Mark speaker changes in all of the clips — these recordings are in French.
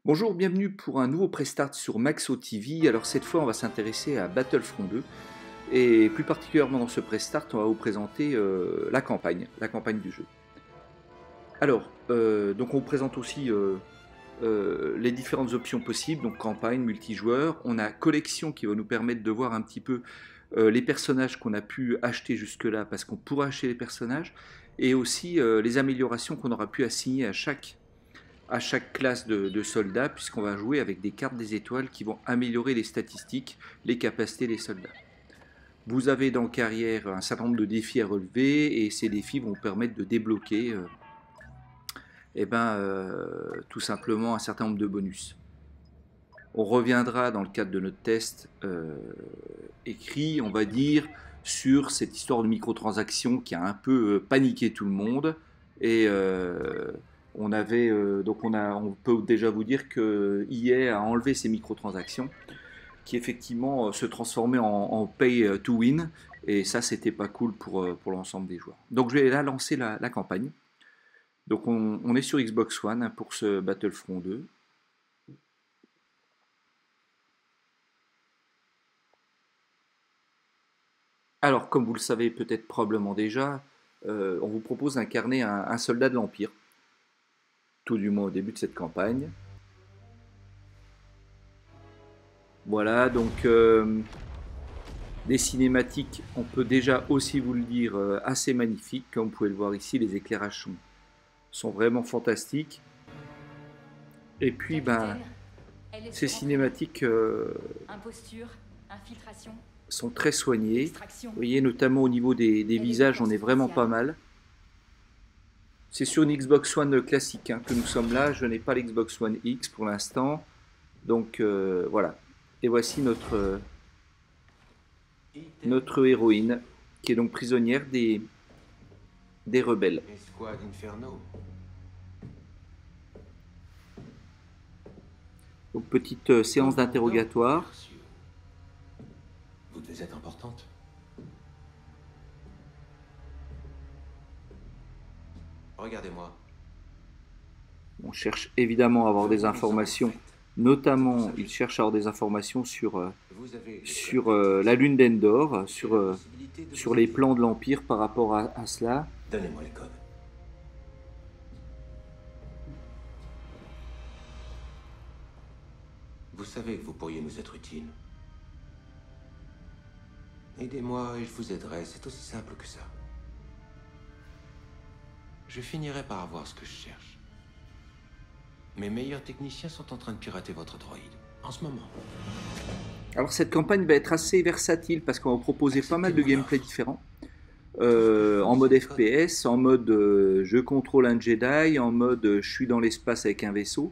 Speaker 1: Bonjour, bienvenue pour un nouveau Prestart sur Maxo TV. Alors cette fois, on va s'intéresser à Battlefront 2 et plus particulièrement dans ce Prestart, on va vous présenter la campagne du jeu. Alors, donc on vous présente aussi les différentes options possibles, donc campagne, multijoueur. On a collection qui va nous permettre de voir un petit peu les personnages qu'on a pu acheter jusque-là parce qu'on pourra acheter les personnages et aussi les améliorations qu'on aura pu assigner à chaque classe de soldats, puisqu'on va jouer avec des cartes des étoiles qui vont améliorer les statistiques, les capacités des soldats. Vous avez dans carrière un certain nombre de défis à relever, et ces défis vont vous permettre de débloquer tout simplement un certain nombre de bonus. On reviendra dans le cadre de notre test écrit, on va dire, sur cette histoire de microtransactions qui a un peu paniqué tout le monde, et on peut déjà vous dire que EA a enlevé ces microtransactions qui effectivement se transformaient en pay to win, et ça c'était pas cool pour l'ensemble des joueurs. Donc je vais là lancer la campagne. Donc on est sur Xbox One hein, pour ce Battlefront 2. Alors comme vous le savez peut-être probablement déjà, on vous propose d'incarner un soldat de l'Empire, tout du moins au début de cette campagne. Voilà, donc des cinématiques, on peut déjà aussi vous le dire, assez magnifiques. Comme vous pouvez le voir ici, les éclairages sont vraiment fantastiques. Et puis, ces cinématiques sont très soignées. Vous voyez, notamment au niveau des visages, on est vraiment pas mal. C'est sur une Xbox One classique hein, que nous sommes là. Je n'ai pas l'Xbox One X pour l'instant. Donc voilà. Et voici notre héroïne, qui est donc prisonnière des rebelles. Donc petite séance d'interrogatoire.
Speaker 2: Vous devez être importante. Regardez-moi.
Speaker 1: On cherche évidemment à avoir des informations, notamment il cherche à avoir des informations sur la lune d'Endor, sur les plans de l'Empire par rapport à cela.
Speaker 2: Donnez-moi les codes. Vous savez que vous pourriez nous être utiles. Aidez-moi et je vous aiderai, c'est aussi simple que ça. Je finirai par avoir ce que je cherche. Mes meilleurs techniciens sont en train de pirater votre droïde, en ce moment.
Speaker 1: Alors cette campagne va être assez versatile parce qu'on va proposer pas mal de gameplay différents. En mode FPS, en mode je contrôle un Jedi, en mode je suis dans l'espace avec un vaisseau.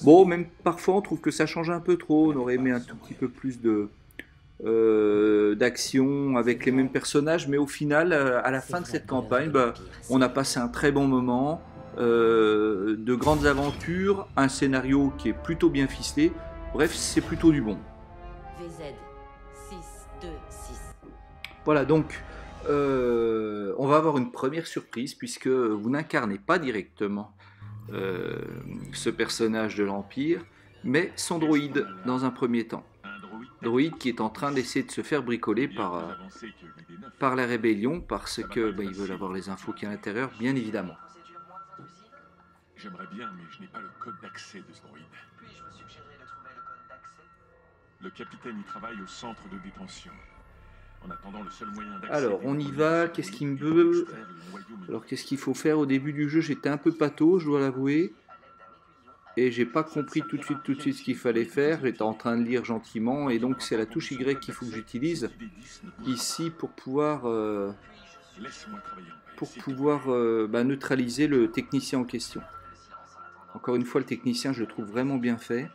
Speaker 1: Bon, même parfois on trouve que ça change un peu trop, on aurait aimé un tout petit peu plus d'action avec les mêmes personnages, mais au final, à la fin de cette campagne, on a passé un très bon moment, de grandes aventures, un scénario qui est plutôt bien ficelé, bref, c'est plutôt du bon.
Speaker 3: VZ 626.
Speaker 1: Voilà, donc on va avoir une première surprise puisque vous n'incarnez pas directement ce personnage de l'Empire, mais son droïde dans un premier temps. Droïde qui est en train d'essayer de se faire bricoler par la rébellion parce que ils veulent avoir les infos qu'il y a à l'intérieur, bien évidemment.
Speaker 4: J'aimerais bien, mais je n'ai pas le code d'accès de ce droïde.
Speaker 5: Puis-je vous suggérer de trouver le code d'accès?
Speaker 4: Le capitaine y travaille au centre de détention. En attendant, le seul moyen d'accès...
Speaker 1: Alors, on y va, qu'est-ce qu'il me veut? Alors, qu'est-ce qu'il faut faire? Au début du jeu, j'étais un peu pâteau, je dois l'avouer. Et j'ai pas compris tout de suite ce qu'il fallait faire. J'étais en train de lire gentiment, et donc c'est la touche Y qu'il faut que j'utilise ici pour pouvoir neutraliser le technicien en question. Encore une fois, le technicien, je le trouve vraiment bien fait.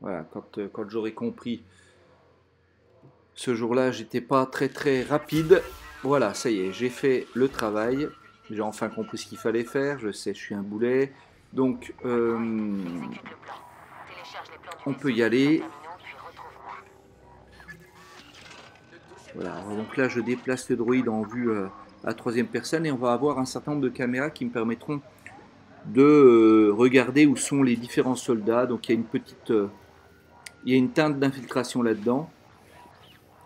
Speaker 1: Voilà, quand j'aurai compris, ce jour-là, j'étais pas très rapide. Voilà, ça y est, j'ai fait le travail. J'ai enfin compris ce qu'il fallait faire. Je sais, je suis un boulet. Donc, on peut y aller. Voilà, donc là je déplace le droïde en vue à la troisième personne et on va avoir un certain nombre de caméras qui me permettront de regarder où sont les différents soldats. Donc il y a une petite, il y a une teinte d'infiltration là-dedans.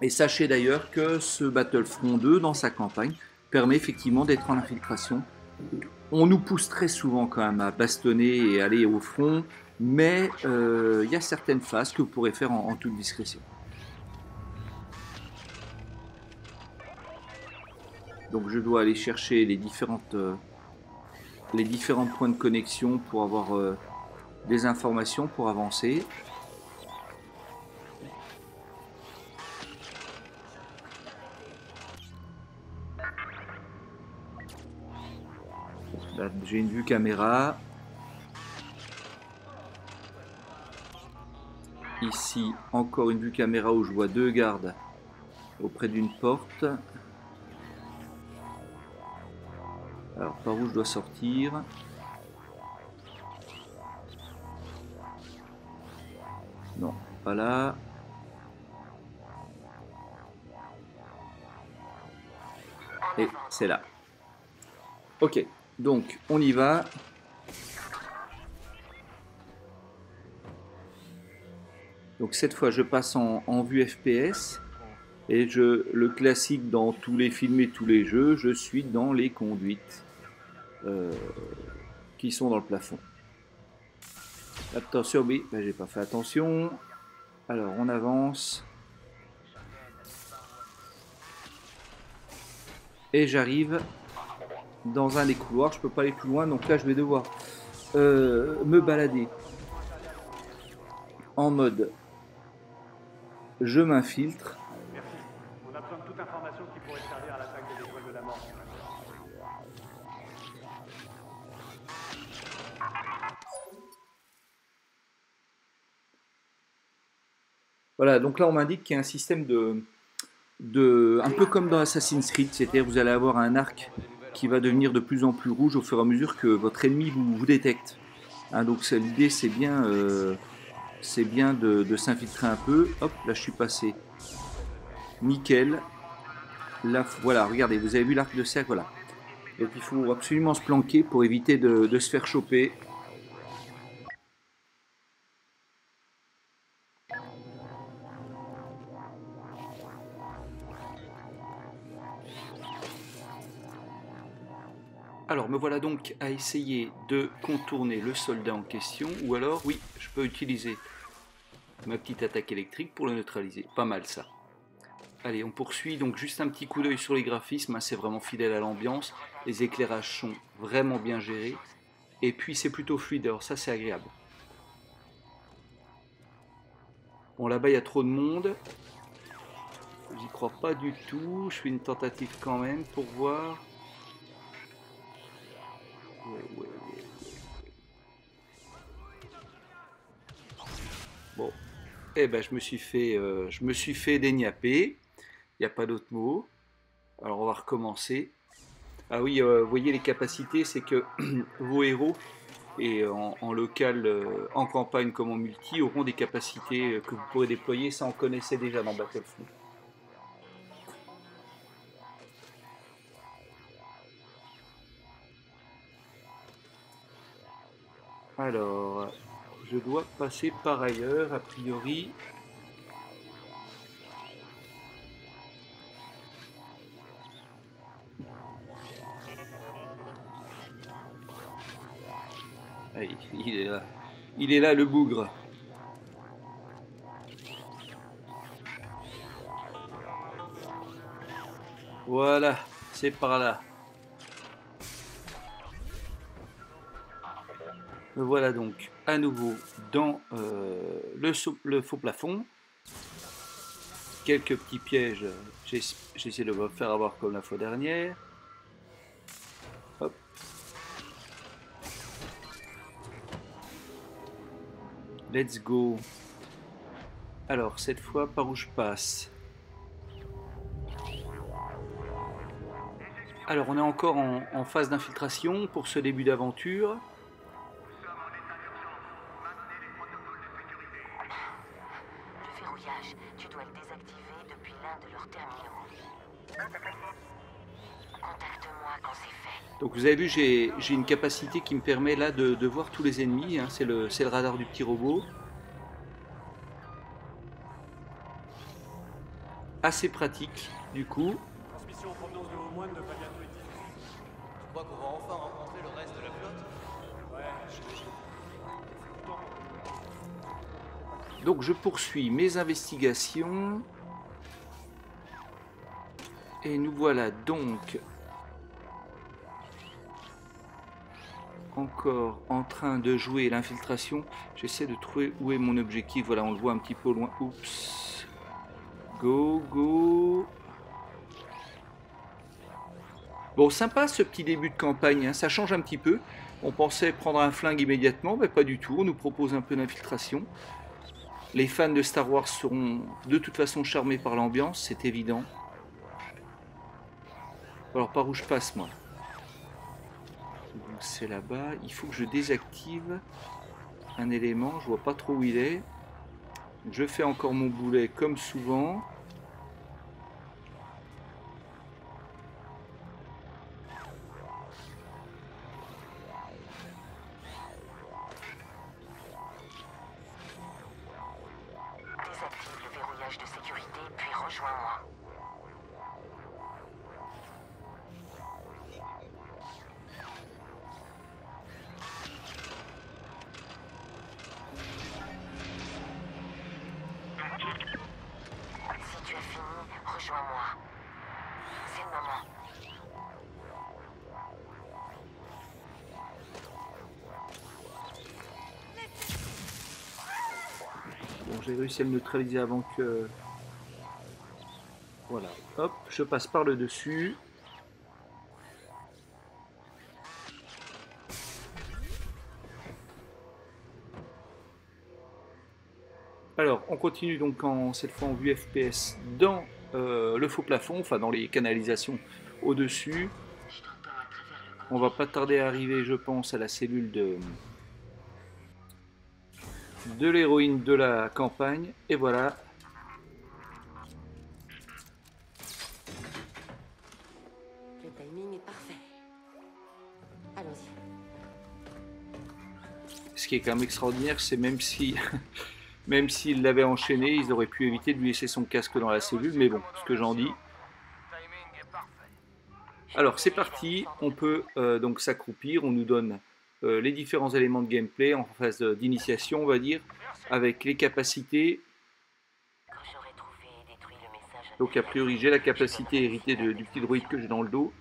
Speaker 1: Et sachez d'ailleurs que ce Battlefront 2, dans sa campagne, permet effectivement d'être en infiltration. On nous pousse très souvent quand même à bastonner et aller au front, mais il y a certaines phases que vous pourrez faire en toute discrétion. Donc je dois aller chercher les différents points de connexion pour avoir des informations pour avancer. Là, j'ai une vue caméra. Ici, encore une vue caméra où je vois deux gardes auprès d'une porte. Alors, par où je dois sortir? Non, pas là. Et c'est là. Ok, donc on y va. Donc cette fois, je passe en vue FPS. Et le classique dans tous les films et tous les jeux, je suis dans les conduites qui sont dans le plafond. Attention, oui, ben, j'ai pas fait attention. Alors on avance. Et j'arrive dans un des couloirs. Je peux pas aller plus loin, donc là je vais devoir me balader en mode je m'infiltre.
Speaker 6: On a besoin de toute information qui pourrait servir à l'attaque des étoiles de la mort.
Speaker 1: Voilà, donc là on m'indique qu'il y a un système un peu comme dans Assassin's Creed, c'est-à-dire vous allez avoir un arc qui va devenir de plus en plus rouge au fur et à mesure que votre ennemi vous détecte. Hein, donc l'idée c'est bien de s'infiltrer un peu. Hop, là je suis passé. Nickel. Là, voilà, regardez, vous avez vu l'arc de cercle, voilà. Donc il faut absolument se planquer pour éviter de se faire choper. Alors me voilà donc à essayer de contourner le soldat en question, ou alors, oui, je peux utiliser ma petite attaque électrique pour le neutraliser. Pas mal ça. Allez, on poursuit, donc juste un petit coup d'œil sur les graphismes, hein, c'est vraiment fidèle à l'ambiance, les éclairages sont vraiment bien gérés, et puis c'est plutôt fluide, alors ça c'est agréable. Bon, là-bas il y a trop de monde, j'y crois pas du tout, je fais une tentative quand même pour voir. Ouais. Bon, eh ben je me suis fait dégnapper. Il n'y a pas d'autre mot. Alors on va recommencer. Ah oui, vous voyez les capacités, c'est que vos héros, et en local, en campagne comme en multi, auront des capacités que vous pourrez déployer. Ça on connaissait déjà dans Battlefront. Alors, je dois passer par ailleurs, a priori. Ah, il est là. Il est là le bougre. Voilà, c'est par là. Me voilà donc à nouveau dans le faux plafond. Quelques petits pièges, j'essaie de me faire avoir comme la fois dernière. Hop. Let's go. Alors cette fois par où je passe? Alors on est encore en phase d'infiltration pour ce début d'aventure.
Speaker 3: Le verrouillage, tu dois le désactiver depuis l'un de leurs terminaux. Contact quand c'est fait.
Speaker 1: Donc vous avez vu, j'ai une capacité qui me permet là de voir tous les ennemis, hein. C'est le radar du petit robot. Assez pratique du coup.
Speaker 6: Transmission en provenance de Homeone de Fabien Tweety.
Speaker 5: Tu crois qu'on va enfin rencontrer le reste de la flotte?
Speaker 6: Ouais, j'imagine.
Speaker 1: Donc je poursuis mes investigations. Et nous voilà donc encore en train de jouer l'infiltration. J'essaie de trouver où est mon objectif. Voilà, on le voit un petit peu au loin. Oups. Go, go. Bon, sympa ce petit début de campagne, hein. Ça change un petit peu. On pensait prendre un flingue immédiatement, mais pas du tout. On nous propose un peu d'infiltration. Les fans de Star Wars seront de toute façon charmés par l'ambiance, c'est évident. Alors par où je passe moi? C'est là-bas. Il faut que je désactive un élément. Je vois pas trop où il est. Je fais encore mon boulet comme souvent.
Speaker 3: Désactive le verrouillage de sécurité, puis rejoins-moi. Si tu as fini, rejoins-moi. C'est le moment.
Speaker 1: Bon, j'ai réussi à le neutraliser avant que... Voilà, hop, je passe par le dessus. Alors, on continue donc cette fois en vue FPS dans le faux plafond, enfin dans les canalisations au-dessus. On va pas tarder à arriver, je pense, à la cellule de l'héroïne de la campagne. Et voilà.
Speaker 3: Le timing est parfait. Allons-y.
Speaker 1: Ce qui est quand même extraordinaire, c'est même si... Même s'ils l'avaient enchaîné, ils auraient pu éviter de lui laisser son casque dans la cellule, mais bon, ce que j'en dis. Alors c'est parti, on peut donc s'accroupir, on nous donne les différents éléments de gameplay en phase d'initiation, on va dire, avec les capacités.
Speaker 3: Quand j'aurai trouvé et détruit le message...
Speaker 1: Donc a priori j'ai la capacité héritée du petit droïde que j'ai dans le dos.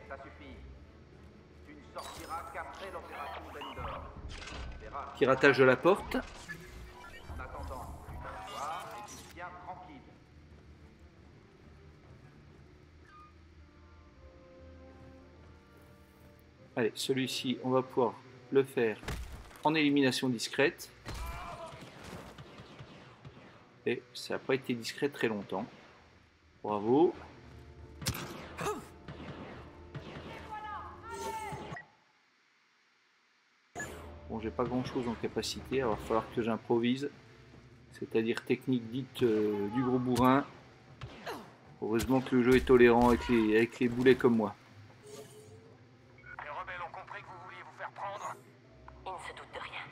Speaker 5: Ça suffit. Tu ne sortiras qu'après l'opération d'Endor.
Speaker 1: Piratage de la porte.
Speaker 5: En attendant, tu t'assois et tu tiens tranquille.
Speaker 1: Allez, celui-ci, on va pouvoir le faire en élimination discrète. Et ça n'a pas été discret très longtemps. Bravo. Bon, j'ai pas grand chose en capacité, alors il va falloir que j'improvise. C'est-à-dire technique dite du gros bourrin. Heureusement que le jeu est tolérant avec les boulets comme moi.
Speaker 5: Les rebelles ont compris que vous vouliez vous faire prendre.
Speaker 3: Ils ne se doutent de rien.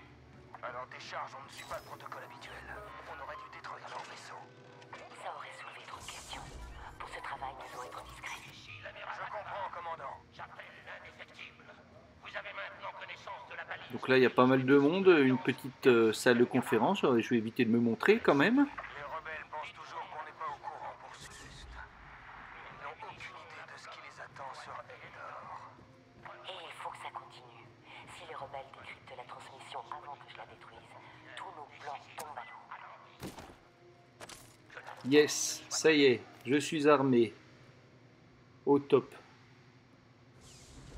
Speaker 5: Alors décharge, on ne suit pas le protocole habituel. On aurait dû détruire leur vaisseau.
Speaker 3: Ça aurait soulevé trop de questions. Pour ce travail, nous devons être discrets.
Speaker 5: Je comprends, commandant. J'appelle l'indétectible. Vous avez maintenant connaissance de la balise.
Speaker 1: Donc là, il y a pas mal de monde, une petite salle de conférence. Je vais éviter de me montrer quand même.
Speaker 5: Les rebelles pensent toujours qu'on n'est pas au courant pour ce juste. Ils n'ont aucune idée de ce qui les attend sur Endor.
Speaker 3: Et il faut que ça continue. Si les rebelles décryptent la transmission avant que je la détruise, tous nos plans tombent à l'eau.
Speaker 1: Yes, ça y est, je suis armé. Au top.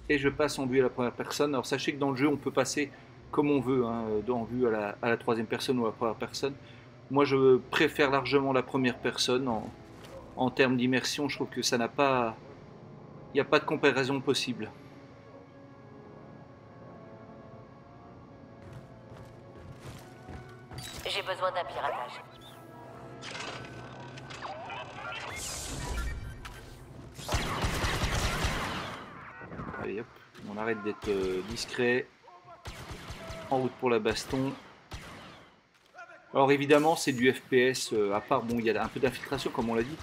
Speaker 1: Et je passe en vue à la première personne. Alors sachez que dans le jeu, on peut passer comme on veut, hein, en vue à la troisième personne ou à la première personne. Moi, je préfère largement la première personne en termes d'immersion. Je trouve que ça n'a pas... Il n'y a pas de comparaison possible.
Speaker 3: J'ai besoin d'un piratage.
Speaker 1: on arrête d'être discret. En route pour la baston. Alors évidemment c'est du FPS, à part, bon, il y a un peu d'infiltration comme on l'a dit,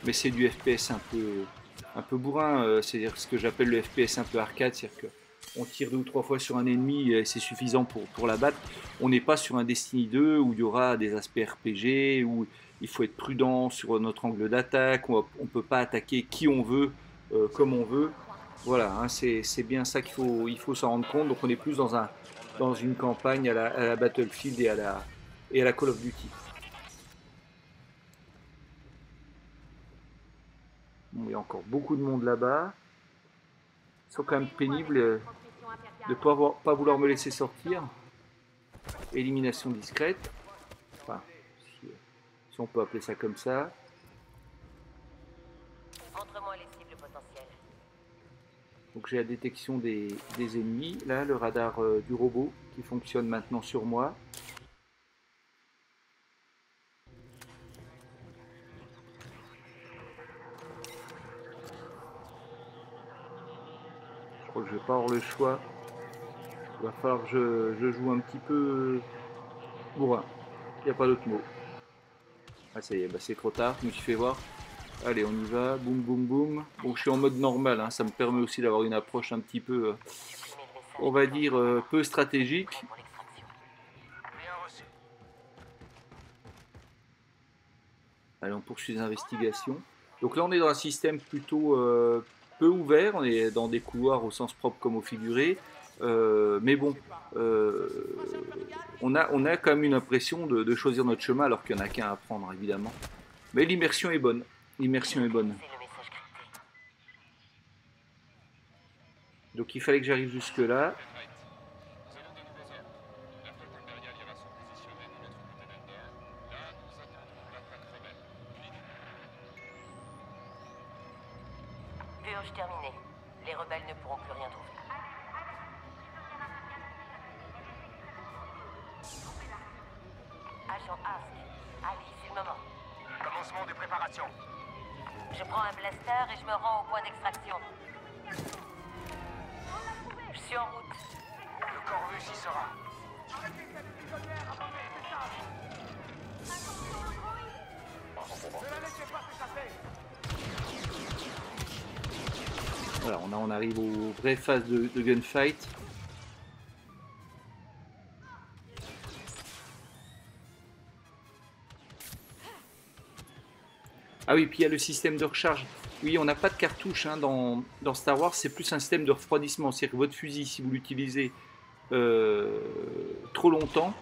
Speaker 1: mais c'est du FPS un peu bourrin, c'est-à-dire ce que j'appelle le FPS un peu arcade, c'est-à-dire qu'on tire 2 ou 3 fois sur un ennemi et c'est suffisant pour l'abattre. On n'est pas sur un Destiny 2 où il y aura des aspects RPG, où il faut être prudent sur notre angle d'attaque, on ne peut pas attaquer qui on veut, comme on veut. Voilà, hein, c'est bien ça qu'il faut s'en rendre compte. Donc on est plus dans une campagne à la Battlefield et à la Call of Duty. Bon, il y a encore beaucoup de monde là-bas. Ils sont quand même pénibles de ne pas vouloir me laisser sortir. Élimination discrète. Enfin, si on peut appeler ça comme ça.
Speaker 3: Montre-moi les cibles potentielles.
Speaker 1: Donc j'ai la détection des ennemis. Là, le radar du robot qui fonctionne maintenant sur moi. Je crois que je vais pas avoir le choix. Il va falloir que je joue un petit peu bourrin. Il n'y a pas d'autre mot. Ah ça y est, bah c'est trop tard, je me suis fait voir. Allez, on y va, boum boum boum. Bon, je suis en mode normal, hein. Ça me permet aussi d'avoir une approche un petit peu, on va dire, peu stratégique.
Speaker 3: Pour l'extraction.
Speaker 5: Bien reçu.
Speaker 1: Allez, on poursuit les investigations. Donc là, on est dans un système plutôt peu ouvert. On est dans des couloirs au sens propre comme au figuré. Mais bon, on a quand même une impression de choisir notre chemin alors qu'il n'y en a qu'un à prendre, évidemment. Mais l'immersion est bonne. L'immersion est bonne.
Speaker 3: C'est le message crypté.
Speaker 1: Donc il fallait que j'arrive jusque là.
Speaker 3: Purge terminée. Les rebelles ne pourront plus rien trouver. Agent Ask. Ali, c'est le moment.
Speaker 5: Commencement des préparations.
Speaker 3: Je prends un blaster et je me rends au point d'extraction. Je suis en route.
Speaker 5: Le Corvus y sera.
Speaker 1: Voilà, on arrive aux vraies phases de gunfight. Ah oui, puis il y a le système de recharge. Oui, on n'a pas de cartouche hein, dans Star Wars, c'est plus un système de refroidissement. C'est-à-dire que votre fusil, si vous l'utilisez trop longtemps,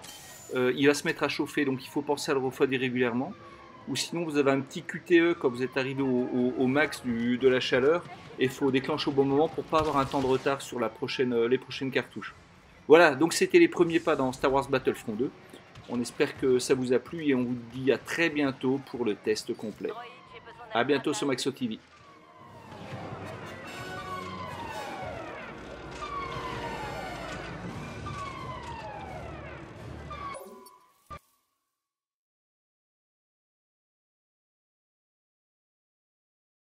Speaker 1: il va se mettre à chauffer. Donc il faut penser à le refroidir régulièrement. Ou sinon, vous avez un petit QTE quand vous êtes arrivé au max de la chaleur. Et il faut déclencher au bon moment pour ne pas avoir un temps de retard sur les prochaines cartouches. Voilà, donc c'était les premiers pas dans Star Wars Battlefront 2. On espère que ça vous a plu et on vous dit à très bientôt pour le test complet. A bientôt sur Maxo TV.